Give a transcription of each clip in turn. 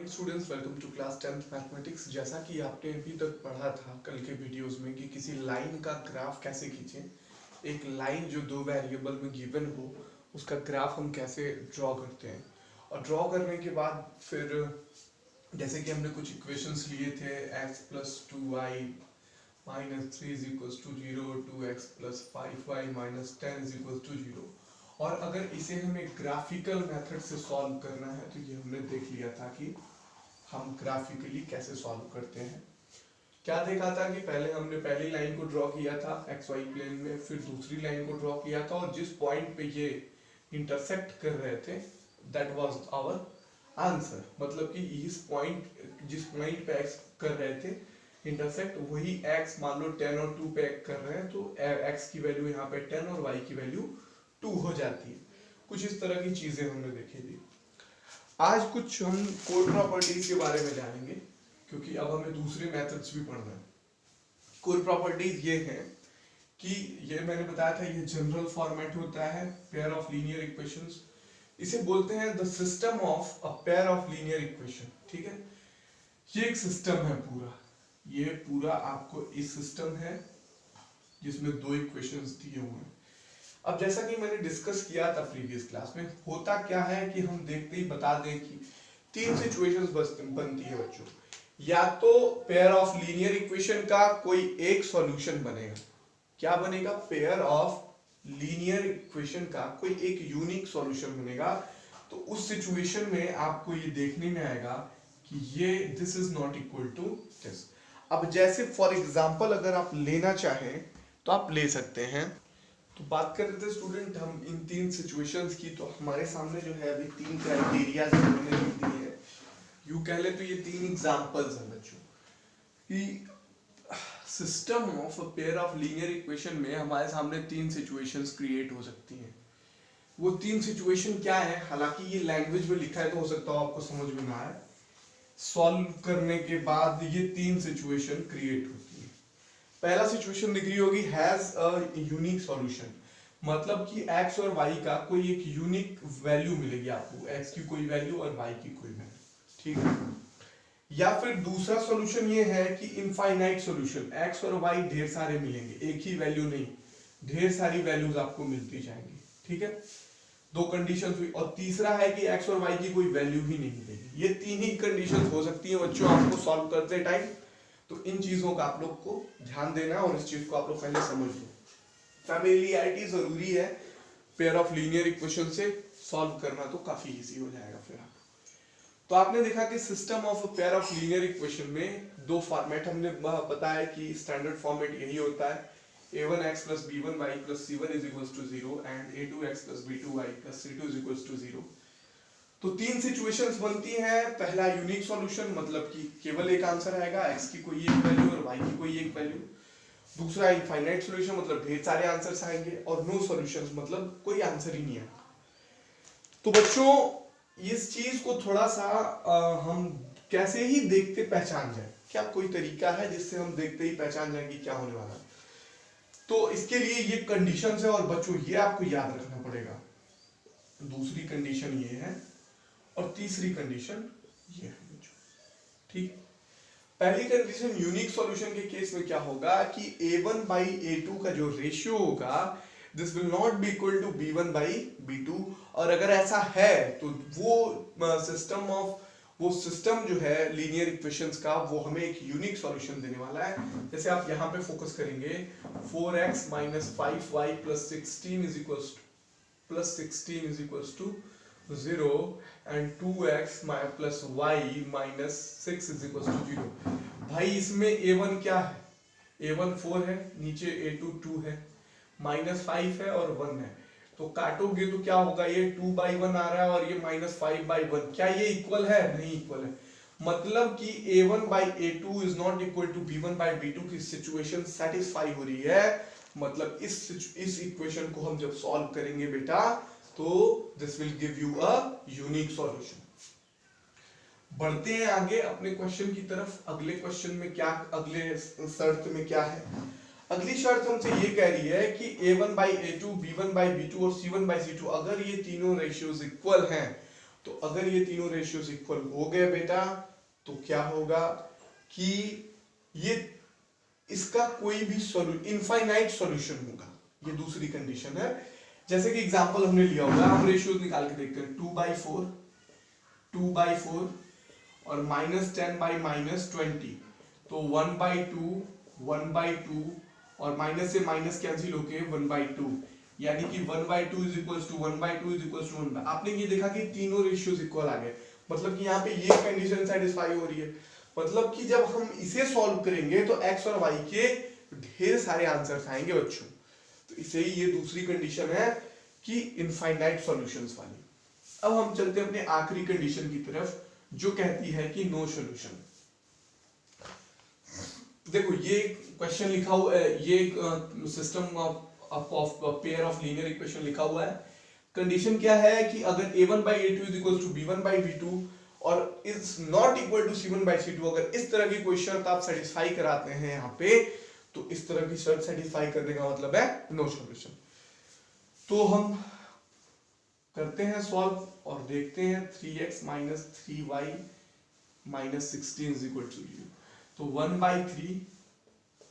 Students, welcome to class 10th mathematics. जैसा कि आपने अभी तक पढ़ा था कल के वीडियोस में कि किसी लाइन का ग्राफ कैसे खींचें। एक लाइन जो दो वेरिएबल में गिवन हो उसका ग्राफ हम कैसे ड्रॉ करते हैं, और ड्रॉ करने के बाद फिर जैसे कि हमने कुछ इक्वेशंस लिए थे x plus 2y minus 3 is equals to 0, 2x plus 5y minus 10 is equals to 0, और अगर इसे हमें ग्राफिकल मेथड से सॉल्व करना है तो ये हमने देख लिया था कि हम ग्राफिकली कैसे सॉल्व करते हैं। क्या देखा था कि पहले हमने पहली लाइन को ड्रॉ किया था एक्स वाई प्लेन में, फिर दूसरी लाइन को ड्रॉ किया था, और जिस पॉइंट पे ये इंटरसेक्ट कर रहे थे दैट वाज आवर आंसर। मतलब कि इस पॉइंट जिस पॉइंट पे एक्स कर रहे थे इंटरसेक्ट, वही एक्स मान लो 10 और 2 पे कर रहे हैं, तो एक्स की वैल्यू यहाँ पे 10 और वाई की वैल्यू 2 हो जाती है। कुछ इस तरह की चीजें हमने देखी थी। आज कुछ हम कोड प्रॉपर्टीज के बारे में जानेंगे, क्योंकि अब हमें दूसरे मेथड्स भी पढ़ना है। कोड प्रॉपर्टीज ये हैं कि ये मैंने बताया था, ये जनरल फॉर्मेट होता है पेयर ऑफ लीनियर इक्वेशंस। इसे बोलते हैं the system of a pair of linear equation. ठीक है, ये एक सिस्टम है पूरा, ये पूरा आपको इस सिस्टम है जिसमें दो इक्वेशंस दिए हुए हैं। अब जैसा कि मैंने डिस्कस किया था प्रीवियस क्लास में, होता क्या है कि हम देखते ही बता दें कि तीन सिचुएशंस बनती है बच्चों। या तो पेयर ऑफ लीनियर इक्वेशन का कोई एक सॉल्यूशन बनेगा। क्या बनेगा? पेयर ऑफ लीनियर इक्वेशन का कोई एक यूनिक सॉल्यूशन बनेगा। तो उस सिचुएशन में आपको ये देखने में आएगा कि ये this is not equal to this. अब जैसे फॉर एग्जांपल अगर आप लेना चाहें तो आप ले सकते हैं। तो बात कर रहे थे स्टूडेंट हम इन तीन सिचुएशंस की। तो हमारे सामने जो है अभी तीन क्राइटेरिया हमने लिख दिए हैं। यूं कह ले तो ये तीन एग्जांपल्स हैं बच्चों कि system of a pair of linear equation में हमारे सामने तीन सिचुएशंस क्रिएट हो सकती हैं। वो तीन सिचुएशन क्या है, हालांकि ये लैंग्वेज में लिखा है तो हो सकता है आपको समझ में ना आए। सॉल्व करने के बाद ये तीन सिचुएशन क्रिएट होती है। पहला सिचुएशन दिख रही होगी हैज अ यूनिक सॉल्यूशन, मतलब कि x और y का कोई एक यूनिक वैल्यू मिलेगी आपको, x की कोई वैल्यू और y की कोई वैल्यू। ठीक है, या फिर दूसरा सॉल्यूशन ये है कि इनफाइनाइट सॉल्यूशन, x और y ढेर सारे मिलेंगे, एक ही वैल्यू नहीं, ढेर सारी वैल्यूज आपको मिलती जाएंगी। ठीक है, दो कंडीशंस हुई। और तीसरा है कि x और y की कोई वैल्यू ही नहीं मिलेगी। ये तीन ही कंडीशंस हो सकती हैं बच्चों आपको सॉल्व करते टाइम। तो इन चीजों का आप लोग को ध्यान देना और इस चीज को आप लोग पहले समझ लो। फैमिलियरिटी जरूरी है, पेयर ऑफ लीनियर इक्वेशन से सॉल्व करना तो काफी इजी हो जाएगा फिर आपको। तो आपने देखा कि system of pair of linear equation में दो फॉर्मेट हमने पता है कि स्टैंडर्ड फॉर्मेट यही होता है, a1x plus b1y plus c1 is equals to 0 and a2x plus b2y plus c2 is equals to 0। तो तीन सिचुएशंस बनती हैं। पहला यूनिक सॉल्यूशन, मतलब कि केवल एक आंसर आएगा, x की कोई एक वैल्यू और y की कोई एक वैल्यू। दूसरा इनफाइनाइट सॉल्यूशन, मतलब ढेर सारे आंसर्स आएंगे। और नो सॉल्यूशंस, मतलब कोई आंसर ही नहीं आएगा। तो बच्चों इस चीज को थोड़ा सा हम कैसे ही देखते पहचान जाए, क्या कोई तरीका है जिससे हम देखते ही पहचान जाए कि क्या होने वाला है? तो इसके लिए ये कंडीशंस है और बच्चों ये आपको याद रखना पड़ेगा। दूसरी कंडीशन ये है और तीसरी कंडीशन ये है बच्चों। ठीक, पहली कंडीशन यूनिक सॉल्यूशन के केस में क्या होगा कि a1 by a2 का जो रेशियो होगा this will not be equal to b1 by b2। और अगर ऐसा है तो वो सिस्टम जो है लीनियर इक्वेशंस का वो हमें एक यूनिक सॉल्यूशन देने वाला है। जैसे आप यहाँ पे फोकस करेंगे 4x minus 5y plus 16 is equals to 0 and 2x plus y minus 6 is equals to 0। भाई इसमें a1 क्या है? a1 4 है, नीचे a2 2 है, माइनस 5 है और 1 है। तो काटोगे तो क्या होगा, ये 2/1 आ रहा है और ये -5/1। क्या ये इक्वल है? नहीं इक्वल है। मतलब कि a1 by a2 is not equal to b1 by b2 की सिचुएशन सेटिस्फाई हो रही है। मतलब इस इक्वेशन को हम जब सॉल्व करेंगे बेटा तो this will give you a unique solution. बढ़ते हैं आगे अपने क्वेश्चन की तरफ। अगले क्वेश्चन में क्या, अगले शर्त में क्या है? अगली शर्त हमसे ये कह रही है कि a1 by a2, b1 by b2 और c1 by c2 अगर ये तीनों रेशियोज इक्वल हैं तो अगर ये तीनों रेशियोज इक्वल हो गए बेटा तो क्या होगा कि ये इसका कोई भी इनफाइनाइट सॉल्यूशन होगा। ये दूसरी कंडीशन है। जैसे कि एग्जांपल हमने लिया होगा, हम रेशियोज निकाल के देखते हैं। 2/4 और -10/-20, तो 1/2 1/2 और माइनस से माइनस कैंसिल होके 1/2, यानी कि 1/2 is equals to 1/2 is equals to 1। आपने ये देखा कि तीनों रेशियोज इक्वल आ गए, मतलब कि यहाँ पे ये कंडीशन सेटिस्फाई हो रही है। मतलब कि जब हम इसे सॉल्व करेंगे तो x और y के ढेर सारे आंसर्स आएंगे बच्चों। तो इसे ही ये दूसरी कंडीशन है कि इनफाइनाइट सॉल्यूशंस वाली। अब हम चलते हैं अपने आखिरी कंडीशन की तरफ जो कहती है कि नो सॉल्यूशन। देखो ये क्वेश्चन लिखा हुआ है, ये system of pair of linear equation लिखा हुआ है। कंडीशन क्या है कि अगर a1/a2 is equal to b1/b2 और is not equal to c1/c2, अगर इस तरह की कोई शर्त आप सेटिस्फाई कराते हैं यहाँ पे, तो इस तरह की शर्त सेटिस्फाई करने का मतलब है नो सॉल्यूशन। तो हम करते हैं सॉल्व और देखते हैं 3x minus 3y minus 16 is equal to 0। तो 1/3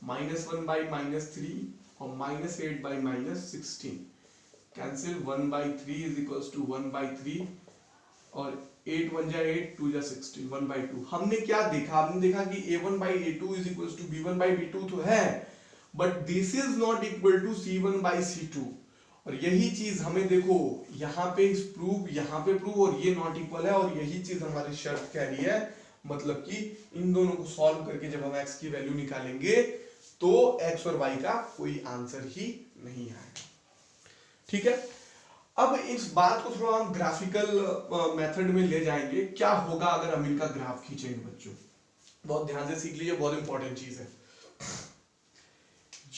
-1/-3 और -8/-16 कैंसिल। 1/3 इज इक्वल्स टू 1/3 और 8 1 जा 8 2 जा 16 1/2। हमने क्या देखा, हमने देखा कि a1/a2 is equals to b1/b2 तो है, but this is not equal to c1/c2। और यही चीज हमें देखो यहाँ पे प्रूव, यहाँ पे प्रूव, और ये नॉट इक्वल है, और यही चीज हमारी शर्त कह रही है। मतलब कि इन दोनों को सॉल्व करके जब हम x की वैल्यू निकालेंगे तो x और y का कोई आंसर ही नहीं आएगा। ठीक है, अब इस बात को थोड़ा हम ग्राफिकल मेथड में ले जाएंगे। क्या होगा अगर हम इनका ग्राफ खींचेंगे बच्चों, बहुत ध्यान से सीख लीजिए, बहुत इंपॉर्टेंट चीज है।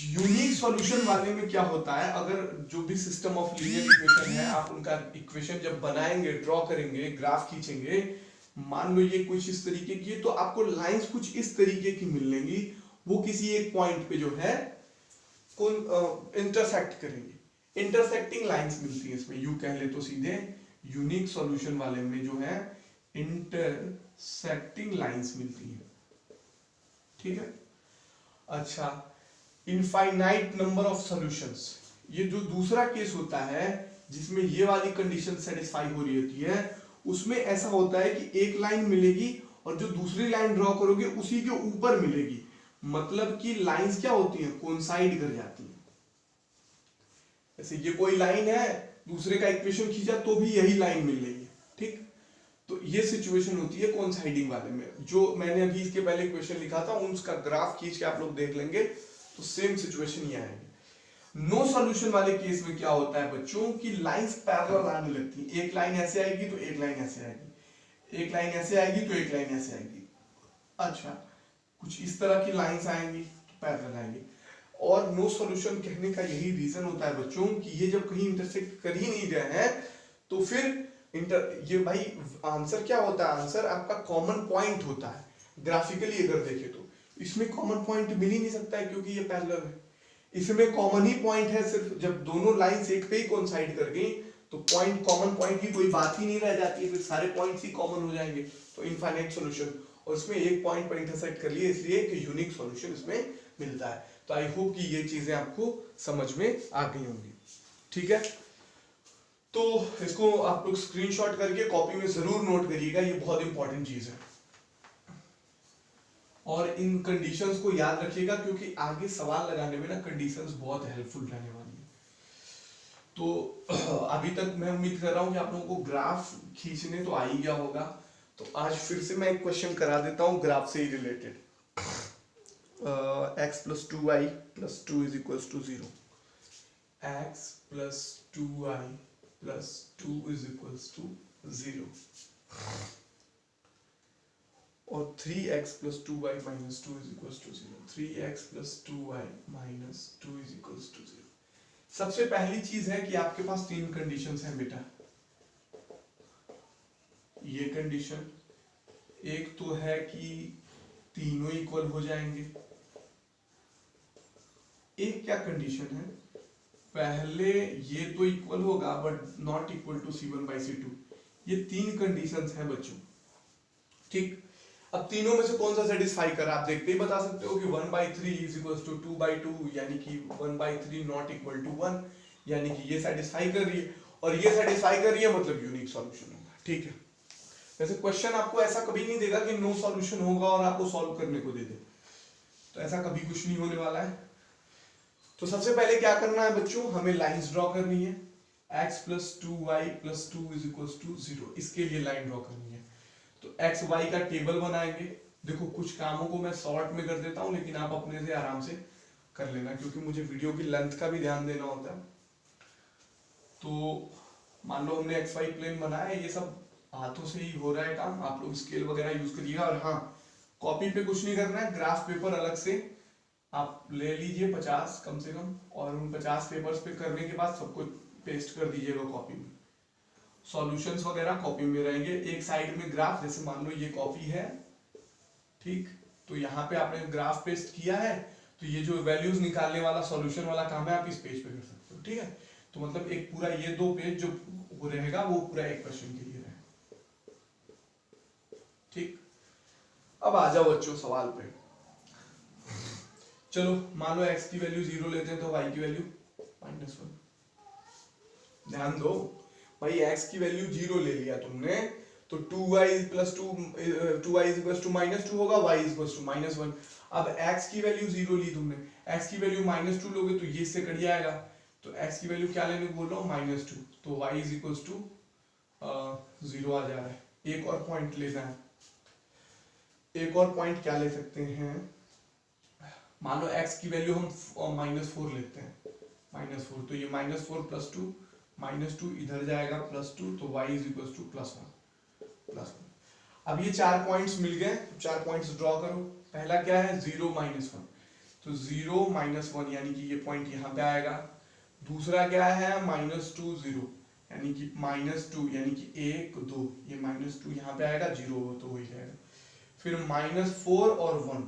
यूनिक सॉल्यूशन वाले में क्या होता है, अगर जो भी सिस्टम ऑफ लीनियर इक्वेशन है, आप उनका इक्वेशन जब बनाएंगे, ड्रॉ करेंगे, ग्राफ खींचेंगे, मान लो ये कुछ इस तरीके की है, तो आपको लाइंस कुछ इस तरीके की मिलेंगी। वो किसी एक पॉइंट पे जो है इंटरसेक्ट करेंगे। इंटरसेक्टिंग लाइंस मिलती है इसमें, यू कह ले तो सीधे यूनिक सॉल्यूशन वाले में जो है इंटरसेक्टिंग लाइंस मिलती है। ठीक है, अच्छा, इनफाइनाइट नंबर ऑफ सॉल्यूशंस, ये जो दूसरा केस होता है जिसमें ये वाली कंडीशन सेटिस्फाई हो रही होती है, उसमें ऐसा होता है कि एक लाइन मिलेगी और जो दूसरी लाइन ड्रॉ करोगे उसी के ऊपर मिलेगी। मतलब कि लाइंस क्या होती हैं, कोइंसाइड कर जाती हैं। जैसे ये कोई लाइन है, दूसरे का इक्वेशन खींचा तो भी यही लाइन मिल रही है। ठीक, तो ये सिचुएशन होती है कोइंसाइडिंग वाले में। जो मैंने अभी इसके पहले इक्वेशन लिखा था उसका ग्राफ खींच के आप लोग देख लेंगे तो सेम सिचुएशन ये आएगी। नो सॉल्यूशन वाले केस में क्या होता है बच्चों कि लाइंस पैरेलल आने लगती है। एक लाइन ऐसे आएगी तो एक लाइन ऐसे आएगी, एक लाइन ऐसे आएगी तो एक लाइन ऐसे आएगी। अच्छा, कुछ इस तरह की लाइंस आएंगी तो पैरेलल आएंगी। और नो सॉल्यूशन कहने का यही रीजन होता है बच्चों कि ये जब कहीं इंटरसेक्ट कर ही नहीं रहे हैं तो फिर ये भाई आंसर क्या होता है, आंसर आपका कॉमन पॉइंट होता है। ग्राफिकली अगर देखें तो इसमें कॉमन पॉइंट मिल ही नहीं सकता है क्योंकि ये पैरेलल है। इसमें कॉमन ही पॉइंट है, सिर्फ जब दोनों लाइंस एक पे ही कोइंसाइड कर गई तो पॉइंट, कॉमन पॉइंट की कोई बात ही नहीं रह जाती है, फिर सारे पॉइंट्स ही कॉमन हो जाएंगे। तो इनफाइनाइट सॉल्यूशन, और इसमें एक पॉइंट पर इंटरसेक्ट कर लिए इसलिए कि यूनिक सॉल्यूशन इसमें मिलता है। तो आई होप कि ये चीजें आपको समझ में आ गई होंगी। ठीक है, तो इसको आप लोग स्क्रीनशॉट करके कॉपी में जरूर नोट करिएगा, ये बहुत इंपॉर्टेंट चीज है। और इन कंडीशंस को याद रखिएगा क्योंकि आगे सवाल लगाने में ना कंडीशंस बहुत हेल्पफुल रहने वाली है। तो अभी तक मैं उम्मीद कर रहा हूं कि आप लोगों को ग्राफ खींचने तो आ ही गया होगा। तो आज फिर से मैं एक क्वेश्चन करा देता हूं ग्राफ से ही related. x + 2y + 2 = 0। x + 2y + 2 = 0 और 3x + 2y - 2 = 0। 3x + 2y - 2 = 0। सबसे पहली चीज है कि आपके पास तीन कंडीशंस हैं बेटा। ये कंडीशन एक तो है कि तीनों इक्वल हो जाएंगे। एक क्या कंडीशन है, पहले ये तो इक्वल होगा but not equal to c1/c2, ये 3 कंडीशंस हैं बच्चों, ठीक। अब तीनों में से कौन सा सेटिस्फाई कर रहा है आप देखते ही बता सकते हो कि 1/3 इज इक्वल टू 2/2, यानी कि 1/3 नॉट इक्वल टू 1, यानी कि ये सेटिस्फाई कर रही है और ये सेटिस्फाई कर रही है, मतलब यूनिक सॉल्यूशन होगा, ठीक है। वैसे क्वेश्चन आपको ऐसा कभी नहीं देगा कि नो सॉल्यूशन होगा और आपको सॉल्व करने को दे दे, तो ऐसा कभी कुछ नहीं होने वाला है। तो सबसे पहले क्या करना है बच्चों, हमें लाइंस ड्रॉ करनी है। x + 2y + 2 = 0, इसके लिए लाइन ड्रॉ करनी है। तो x y का टेबल बनाएंगे। देखो कुछ कामों को मैं शॉर्ट में कर देता हूं, लेकिन आप अपने से आराम से कर लेना, क्योंकि मुझे वीडियो की लेंथ का भी ध्यान देना होता है। तो मान लो हमने XY प्लेन बनाया है, ये सब हाथों से ही हो रहा है काम, आप लोग स्केल वगैरह यूज करिएगा। और हाँ, कॉपी पे कुछ नहीं करना है, ग्राफ पेपर अलग से आप ले लीजिए 50 कम से कम, और उन 50 पेपर्स पे करने के बाद सबको पेस्ट कर दीजिएगा कॉपी में। सॉल्यूशंस वगैरह कॉपी में रहेंगे, एक साइड में ग्राफ, जैसे मान लो ये कॉपी है, ठीक। तो यहाँ पे आपने ग्राफ पेस्ट किया है, तो ये जो वैल्यूज निकालने वाला सॉल्यूशन वाला काम है आप इस पेज पे कर सकते हो, ठीक है। तो मतलब एक पूरा ये 2 पेज जो वो रहेगा वो पूरा एक क्वेश्चन के लिए रहेगा, ठीक। अब आ जाओ बच्चों सवाल पे। चलो मान लो x की वैल्यू 0 लेते हैं, तो y की वैल्यू -1। ध्यान दो भाई, x की वैल्यू 0 ले लिया तुमने, तो 2y + 2y = -2 होगा, y = -1। अब x की वैल्यू 0 ली तुमने, x की वैल्यू -2 लोगे तो ये इससे कट जाएगा, तो x की वैल्यू क्या लेने को बोल रहा हूँ, -2, तो y = 0 आ जा रहा है। एक और पॉइंट लेना है, एक और पॉइंट क्या ले सकते हैं, मान लो x की वैल्यू हम -4 लेते हैं, -4, तो ये -4 + 2, -2 इधर जाएगा +2, तो y = +1। अब ये 4 पॉइंट्स मिल गए, 4 पॉइंट्स ड्रॉ करो। पहला क्या है, 0 -1, तो 0 -1 यानी कि ये पॉइंट यहाँ पे आएगा। दूसरा क्या है, -2 0, यानी कि -2 यानी कि 1 2, ये -2 यहाँ पे आएगा, 0 तो वही रहेगा। फिर -4 और 1,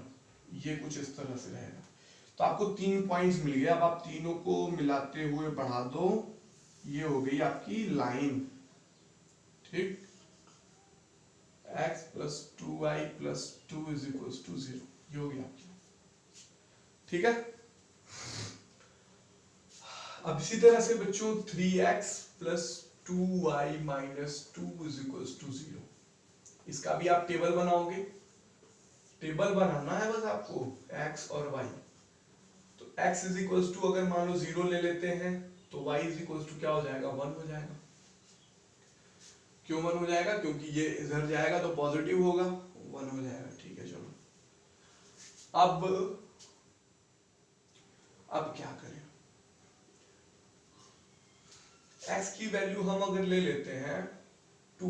ये कुछ इस तरह से रहेगा। तो आपको 3 पॉइंट्स मिल गए। अब आप तीनों को मिलाते हुए बढ़ा दो, ये हो गई आपकी लाइन, ठीक। x + 2y + 2 = 0, ये हो गया आपकी, ठीक है। अब इसी तरह से बच्चों 3x + 2y - 2 = 0, इसका भी आप टेबल बनाओगे। टेबल बनाना है बस आपको x और y। तो x = अगर मान लो 0 ले लेते हैं, तो y = क्या हो जाएगा, 1 हो जाएगा। क्यों 1 हो जाएगा, क्योंकि ये इधर जाएगा तो पॉजिटिव होगा, 1 हो जाएगा, ठीक है। चलो अब क्या करें, x की वैल्यू हम अगर ले लेते हैं 2,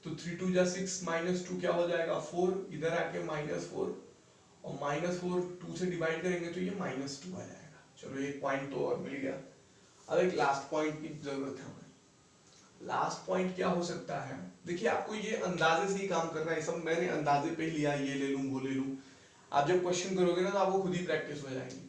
तो 3 2 जा 6, -2 क्या हो जाएगा, 4, इधर आके -4, और -4 2 से डिवाइड करेंगे तो ये -2 आ जाएगा। चलो एक पॉइंट तो और मिल गया। अब एक लास्ट पॉइंट की जरूरत है हमें। लास्ट पॉइंट क्या हो सकता है, देखिए आपको ये अंदाजे से ही काम करना है, सब मैंने अंदाजे पे ही लिया, ये ले लूं वो ले लूं। आप जब क्वेश्चन करोगे ना तो आपको खुद ही प्रैक्टिस हो जाएगी।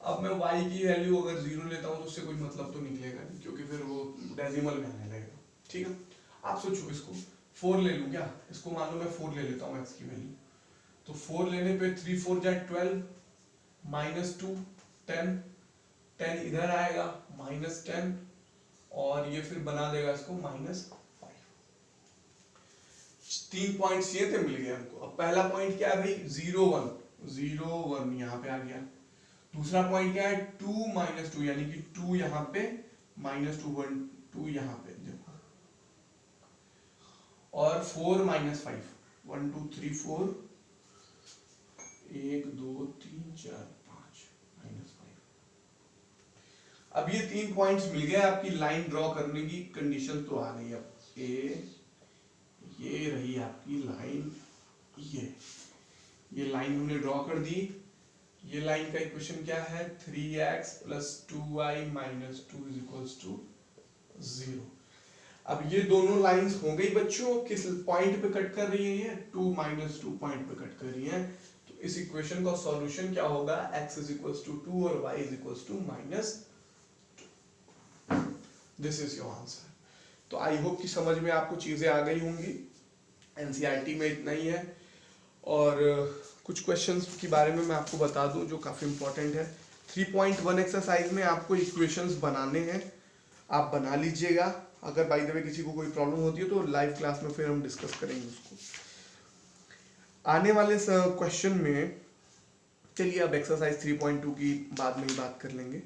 अब मैं y की वैल्यू अगर 0 लेता हूं तो उससे कोई मतलब तो निकलेगा नहीं, क्योंकि फिर वो डेसिमल में आने लगेगा, ठीक है। आप सोचो, इसको 4 ले लूं क्या, इसको मान लो मैं 4 ले लेता हूँ x की वैल्यू, तो 4 लेने पे 3 4 जा 12, -2 10, 10 इधर आएगा -10, और ये फिर बना देगा इसको -5। 3 पॉइंट्स ये थे, मिल गए हमको। अब पहला पॉइंट क्या है भाई, 0 1, 0 1 यहाँ पे आ गया। दूसरा पॉइंट क्या है, 2 -2, यानी कि 2 यहाँ पे, -2 1 2 यहाँ पे देखो, और 4 -5, 1 2 3 4, 1 2 3 4 5, -5। अब ये 3 पॉइंट्स मिल गए, आपकी लाइन ड्रॉ करने की कंडीशन तो आ गई। अब ये रही आपकी लाइन, ये लाइन हमने ड्रॉ कर दी। ये लाइन का इक्वेशन क्या है, 3x + 2y - 2 = 0। अब ये दोनों लाइंस हो गई बच्चों, किस पॉइंट पे कट कर रही है, 2 - 2 पॉइंट पे कट कर रही है। तो इस इक्वेशन का सॉल्यूशन क्या होगा, x = 2 और y = -2। This is your answer. तो आई होप कि समझ में आपको चीज़ें आ गई होंगी। एनसीईआरटी में इतना ही है। और कुछ क्वेश्चंस के बारे में मैं आपको बता दूं जो काफ़ी इंपॉर्टेंट है। 3.1 एक्सरसाइज में आपको इक्वेशंस बनाने हैं, आप बना लीजिएगा। अगर बाय द वे किसी को कोई प्रॉब्लम होती है तो लाइव क्लास में फिर हम डिस्कस करेंगे उसको। आने वाले क्वेश्चन में चलिए अब एक्सरसाइज 3.2 की बाद में ही बात कर लेंगे।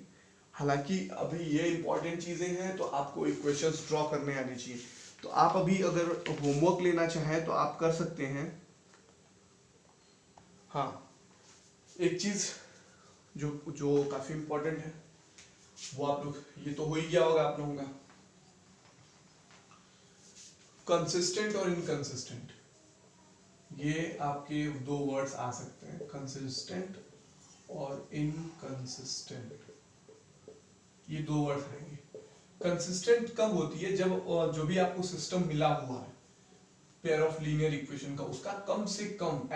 हालांकि अभी ये इंपॉर्टेंट चीजें हैं तो आपको इक्वेशंस ड्रॉ करने आनी चाहिए। तो आप अभी अगर होमवर्क लेना चाहें तो आप कर सकते हैं। हाँ, एक चीज जो काफी इंपॉर्टेंट है वो आप लोग, ये तो हो ही गया होगा आप लोगों का, कंसिस्टेंट और इनकंसिस्टेंट। ये आपके दो वर्ड्स आ सकते हैं, कंसिस्टेंट और इनकंसिस्टेंट, ये दो वर्ड्स रहेंगे। कंसिस्टेंट कब होती है? जब जो भी आपको सिस्टम मिला हुआ है पेयर ऑफ लीनियर इक्वेशन का, उसका कम से कम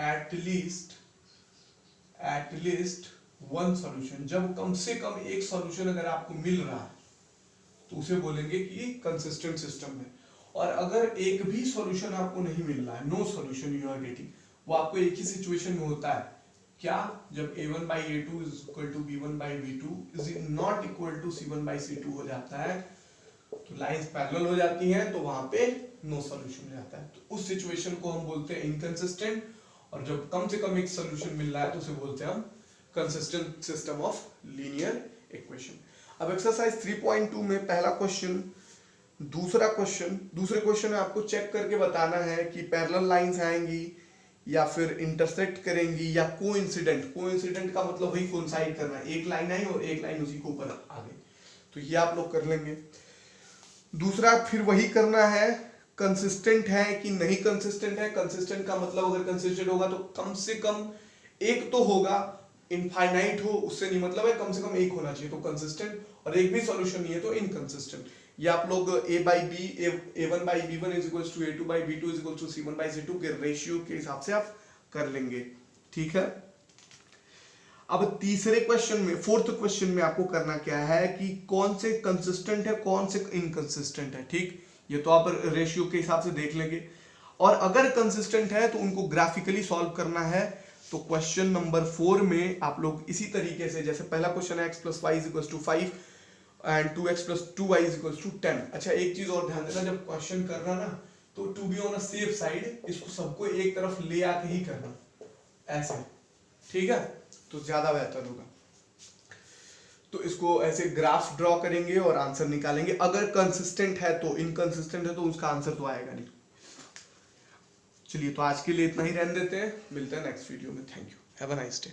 एटलीस्ट वन सॉल्यूशन, जब कम से कम एक सॉल्यूशन अगर आपको मिल रहा है तो उसे बोलेंगे कि कंसिस्टेंट सिस्टम है। और अगर एक भी सॉल्यूशन आपको नहीं मिल रहा है, no solution you are getting, वो आपको एक ही सिचुएशन में होता है क्या? जब a1/a2 is equal to b1/b2 is not equal to c1/c2 हो जाता है, तो लाइंस पैरेलल हो जाती हैं, तो वहां पे नो सॉल्यूशन हो जाता है। तो उस सिचुएशन को हम बोलते हैं इनकंसिस्टेंट। और जब कम से कम एक सॉल्यूशन मिल रहा है तो उसे बोलते हैं हम consistent system of linear equation. अब एक्सरसाइज 3.2 में पहला क्वेश्चन, दूसरे क्वेश्चन में आपको चेक करके बताना है कि पैरेलल लाइंस आएंगी या फिर इंटरसेक्ट करेंगी या कोइंसिडेंट का मतलब वही कोइंसाइड करना है, एक लाइन आई और एक लाइन उसी के ऊपर आ गई, तो ये आप लोग कर लेंगे। दूसरा फिर वही करना है, कंसिस्टेंट है कि नहीं कंसिस्टेंट है। कंसिस्टेंट का मतलब अगर कंसिस्टेंट होगा तो कम से कम एक तो होगा, इनफाइनाइट हो उससे नहीं मतलब है, कम से कम एक होना चाहिए तो कंसिस्टेंट, और एक भी सॉल्यूशन नहीं है तो इनकंसिस्टेंट। ये आप लोग a1/b1 is equals to a2/b2 is equals to c1/c2 के रेशियो के हिसाब से आप कर लेंगे, ठीक है। अब तीसरे क्वेश्चन में, फोर्थ क्वेश्चन में आपको करना क्या है कि कौन से कंसिस्टेंट है कौन से इनकंसिस्टेंट है, ठीक। ये तो आप रेशियो के हिसाब से देख लेंगे, और अगर कंसिस्टेंट है तो उनको ग्राफिकली सॉल्व करना है। तो क्वेश्चन नंबर 4 में आप लोग इसी तरीके से, जैसे पहला क्वेश्चन है x + y = 5 and 2x + 2y = 10। अच्छा, एक चीज और ध्यान देना, जब क्वेश्चन करना ना तो to be on a safe side, इसको सबको एक तरफ ले आके ही करना, ऐसे, ठीक है, तो ज्यादा बेहतर होगा। तो इसको ऐसे ग्राफ ड्रॉ करेंगे और आंसर निकालेंगे। अगर कंसिस्टेंट है तो, इनकंसिस्टेंट है तो उसका आंसर तो आएगा नहीं। चलिए, तो आज के लिए इतना ही रहने देते हैं, मिलते हैं नेक्स्ट वीडियो में। Thank you, have a nice day.